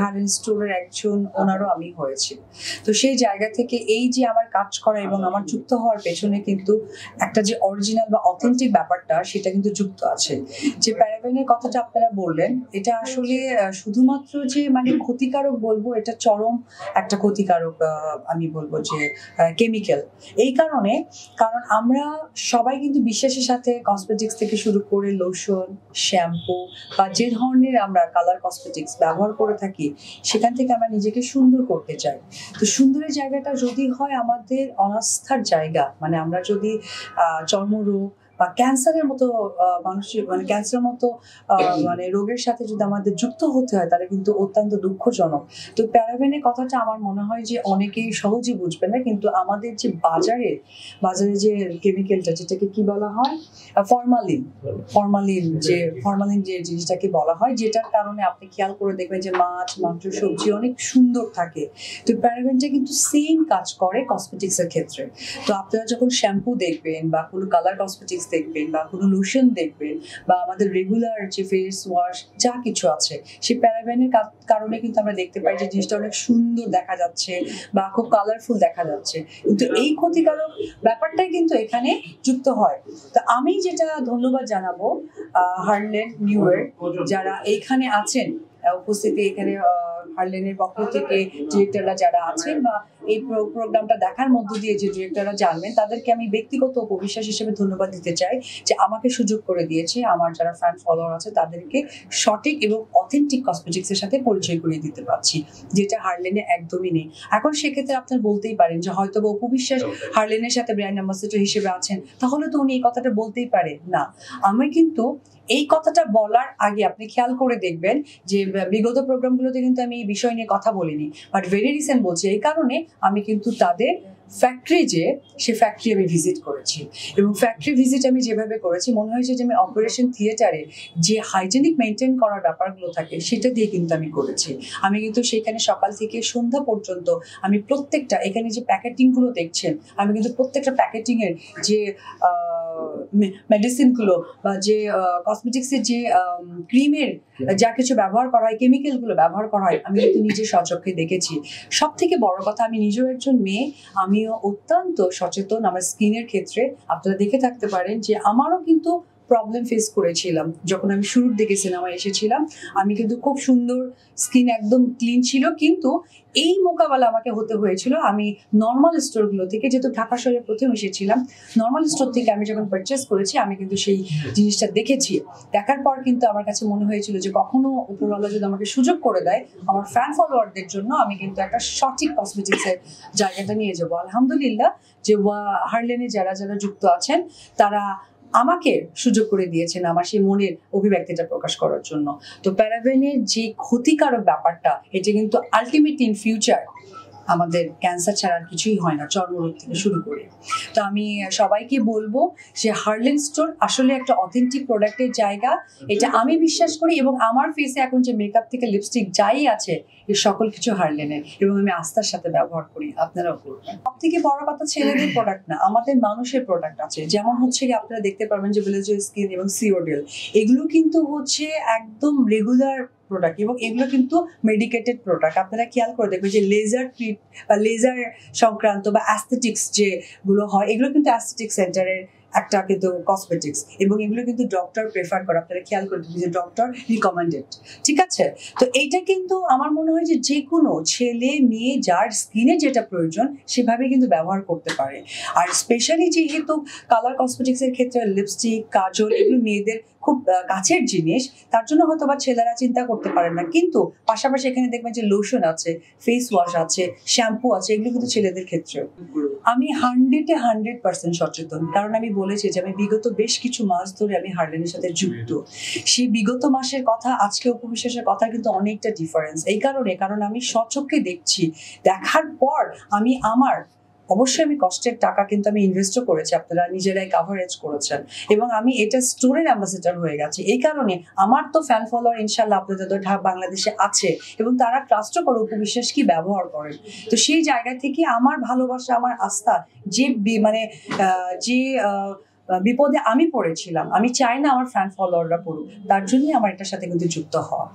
হার্লেন স্টোরের একজন ওনারও আমি হয়েছি। তো সেই জায়গা থেকে এই যে আমার কাজ করা এবং আমার যুক্ত হওয়ার পেছনে কিন্তু একটা যে অরিজিনাল বা অথেন্টিক ব্যাপারটা সেটা কিন্তু যুক্ত আছে। যে প্যারাবেনের কথাটা আপনারা বললেন, এটা আসলে শুধুমাত্র যে মানে ক্ষতিকারক বলবো, এটা চরম একটা ক্ষতিকারক আমি বলবো যে কেমিক্যাল। এই কারণে, কারণ আমরা সবাই কিন্তু বিশ্বাসের সাথে কসমেটিক্স থেকে শুরু করে লোশন, শ্যাম্পু বা যে ধরনের আমরা কালার কসমেটিক্স ব্যবহার করে থাকি, সেখান থেকে আমরা নিজেকে সুন্দর করতে চাই। তো সুন্দরের জায়গাটা যদি হয় আমাদের অনাস্থার জায়গা, মানে আমরা যদি চর্মরোগ বা ক্যান্সারের মতো মানুষের মানে ক্যান্সারের মতো মানে রোগের সাথে যদি আমাদের যুক্ত হতে হয়, তাহলে কিন্তু অত্যন্ত দুঃখজনক। তো প্যারাবেনের কথাটা আমার মনে হয় যে অনেকেই সহজে বুঝবে না, কিন্তু আমাদের যে বাজারে যে কেমিক্যালটা, যেটাকে কি বলা হয়, ফরমালিন যে জিনিসটাকে বলা হয়, যেটার কারণে আপনি খেয়াল করে দেখবেন যে মাছ, মাংস, সবজি অনেক সুন্দর থাকে। তো প্যারাবেনটা কিন্তু সেম কাজ করে কসমেটিক্স এর ক্ষেত্রে। তো আপনারা যখন শ্যাম্পু দেখবেন বা কোনো কালার কসমেটিক্স দেখবেন বা কোনো লোশন দেখবেন বা আমাদের রেগুলার যে ফেস ওয়াশ যা কিছু আছে, সেই প্যারাবেনের কারণে কিন্তু আমরা দেখতে পাই যে জিনিসটা অনেক সুন্দর দেখা যাচ্ছে বা খুব কালারফুল দেখা যাচ্ছে, কিন্তু এই ক্ষতিকারক ব্যাপারটাই কিন্তু এখানে যুক্ত হয়। তো আমি যেটা ধন্যবাদ জানাবো হার্লেন নিউয়ের যারা এইখানে আছেন উপস্থিতি, এখানে হার্লেনের পক্ষ থেকে ডিরেক্টররা যারা আছেন বা এই প্রোগ্রামটা দেখার মধ্য দিয়ে যে ডিরেক্টররা জানবেন, তাদেরকে আমি ব্যক্তিগত উপবিশ্বাস হিসেবে ধন্যবাদ দিতে চাই যে আমাকে সুযোগ করে দিয়েছে আমার যারা ফ্যান ফলোয়ার আছে তাদেরকে সঠিক এবং অথেন্টিক কসমেটিক্স এর সাথে পরিচয় করিয়ে দিতে পারছি, যেটা হার্লেনে একদমই নেই। এখন সেক্ষেত্রে আপনার বলতেই পারেন যে হয়তো বা উপবিশ্বাস হার্লেনের সাথে ব্র্যান্ড অ্যাম্বাসেডর হিসেবে আছেন, তাহলে তো উনি এই কথাটা বলতেই পারে না। আমি কিন্তু এই কথাটা বলার আগে আপনি খেয়াল করে দেখবেন যে বিগত প্রোগ্রামগুলোতে কিন্তু আমি এই বিষয় নিয়ে কথা বলিনি, বাট ভেরি রিসেন্ট বলছি এই কারণে আমি কিন্তু তাদের ফ্যাক্টরি সে ফ্যাক্টরি আমি ভিজিট করেছি, এবং ফ্যাক্টরি ভিজিট আমি যেভাবে করেছি মনে হয়েছে যে আমি অপারেশন থিয়েটারে যে হাইজেনিক মেনটেন করার ব্যাপারগুলো থাকে সেটা দিয়ে কিন্তু আমি করেছি। আমি কিন্তু সেখানে সকাল থেকে সন্ধ্যা পর্যন্ত আমি প্রত্যেকটা, এখানে যে প্যাকেটিংগুলো দেখছেন, আমি কিন্তু প্রত্যেকটা প্যাকেটিংয়ের যে মেডিসিনগুলো বা যে কসমেটিক্সের যে ক্রিমের যা কিছু ব্যবহার করা হয়, কেমিক্যালগুলো ব্যবহার করা হয়, আমি কিন্তু নিজে সচক্ষে দেখেছি। সব থেকে বড় কথা, আমি নিজেও একজন মেয়ে, আমিও অত্যন্ত সচেতন আমার স্কিনের ক্ষেত্রে। আপনারা দেখে থাকতে পারেন যে আমারও কিন্তু প্রবলেম ফেস করেছিলাম যখন আমি শুরুর দিকে সিনেমায় এসেছিলাম। আমি কিন্তু খুব সুন্দর স্কিন, একদম ক্লিন ছিল, কিন্তু এই মোকাবেলা আমাকে হতে হয়েছিল। আমি নর্মাল স্টোরগুলো থেকে, যেহেতু ঢাকা শহরে প্রথম এসেছিলাম, নর্মাল স্টোর থেকে আমি যখন পারচেস করেছি আমি কিন্তু সেই জিনিসটা দেখেছি। দেখার পর কিন্তু আমার কাছে মনে হয়েছিল যে কখনো উপরওয়ালা যদি আমাকে সুযোগ করে দেয় আমার ফ্যান ফলোয়ারদের জন্য, আমি কিন্তু একটা সঠিক কসমেটিক্সের জায়গাটা নিয়ে যাবো। আলহামদুলিল্লাহ যে হার্লেনে যারা যারা যুক্ত আছেন তারা আমাকে সুযোগ করে দিয়েছেন আমার সেই মনের অভিব্যক্তিটা প্রকাশ করার জন্য। তো প্যারাবেনের যে ক্ষতিকারক ব্যাপারটা, এটা কিন্তু আলটিমেট ইন ফিউচার আমাদের ক্যান্সার ছাড়া আর কিছুই হয় না, চর্মরোগ থেকে শুরু করে। তো আমি সবাইকে বলবো যে হার্লেন স্টোর আসলে একটা অথেন্টিক প্রোডাক্টের জায়গা, এটা আমি বিশ্বাস করি, এবং আমার ফেসে এখন যে মেকআপ থেকে লিপস্টিক যাই আছে এই সকল কিছু হার্লেনের, এবং আমি আস্থার সাথে ব্যবহার করি, আপনারাও করবেন। সব থেকে বড় কথা, ছেলেদের প্রোডাক্ট না, আমাদের মানুষের প্রোডাক্ট আছে, যেমন হচ্ছে কি আপনারা দেখতে পারবেন যে ভিলেজের স্কিন এবং সিওডেল, এগুলো কিন্তু হচ্ছে একদম রেগুলার প্রোডাক্ট, এবং এগুলো কিন্তু মেডিকেটেড প্রোডাক্ট। আপনারা খেয়াল করে দেখবেন যে লেজার ট্রিট বা লেজার সংক্রান্ত বা অ্যাস্থেটিক্স যেগুলো হয়, এগুলো কিন্তু অ্যাস্থেটিক সেন্টারের একটা কিন্তু কসমেটিক্স, এবং এগুলো কিন্তু ডক্টর প্রেফার করে। আপনারা খেয়াল করে দেখবেন যে ডক্টর রিকমেন্ডেড, ঠিক আছে? তো এইটা কিন্তু আমার মনে হয় যে যে কোনো ছেলে মেয়ে যার স্কিনে যেটা প্রয়োজন সেভাবে কিন্তু ব্যবহার করতে পারে। আর স্পেশালি যেহেতু কালার কসমেটিক্সের ক্ষেত্রে লিপস্টিক, কাজল এগুলো মেয়েদের খুব কাছের জিনিস, তার জন্য হয়তো বা ছেলেরা চিন্তা করতে পারেন না, কিন্তু পাশাপাশি এখানে দেখবেন যে লোশন আছে, ফেস ওয়াশ আছে, শ্যাম্পু আছে, এগুলো কিন্তু ছেলেদের ক্ষেত্রেও। আমি 100% সচেতন, কারণ আমি বলেছি যে আমি বিগত বেশ কিছু মাস ধরে আমি হার্লেনের সাথে যুক্ত। সেই বিগত মাসের কথা আজকে উপবিশ্বাসের কথা কিন্তু অনেকটা ডিফারেন্স। এই কারণ আমি স্বচক্ষে দেখছি, দেখার পর অবশ্যই আমি কষ্টের টাকা কিন্তু আমি ইনভেস্টও করেছি, আপনারা নিজেরাই কাভারেজ করেছেন, এবং আমি এটা স্টোরের অ্যাম্বাসেডর হয়ে গেছে। এই কারণে আমার তো ফ্যান ফলোয়ার ইনশাল্লাহ আপনাদের বাংলাদেশে আছে, এবং তারা ট্রাস্টও করে উপবিশ্বাস কি ব্যবহার করেন। তো সেই জায়গা থেকে আমার ভালোবাসা, আমার আস্থা, যে মানে যে বিপদে আমি পড়েছিলাম, আমি চাই না আমার ফ্যান ফলোয়াররা পড়ুক, তার জন্যই আমার এটার সাথে কিন্তু যুক্ত হওয়া।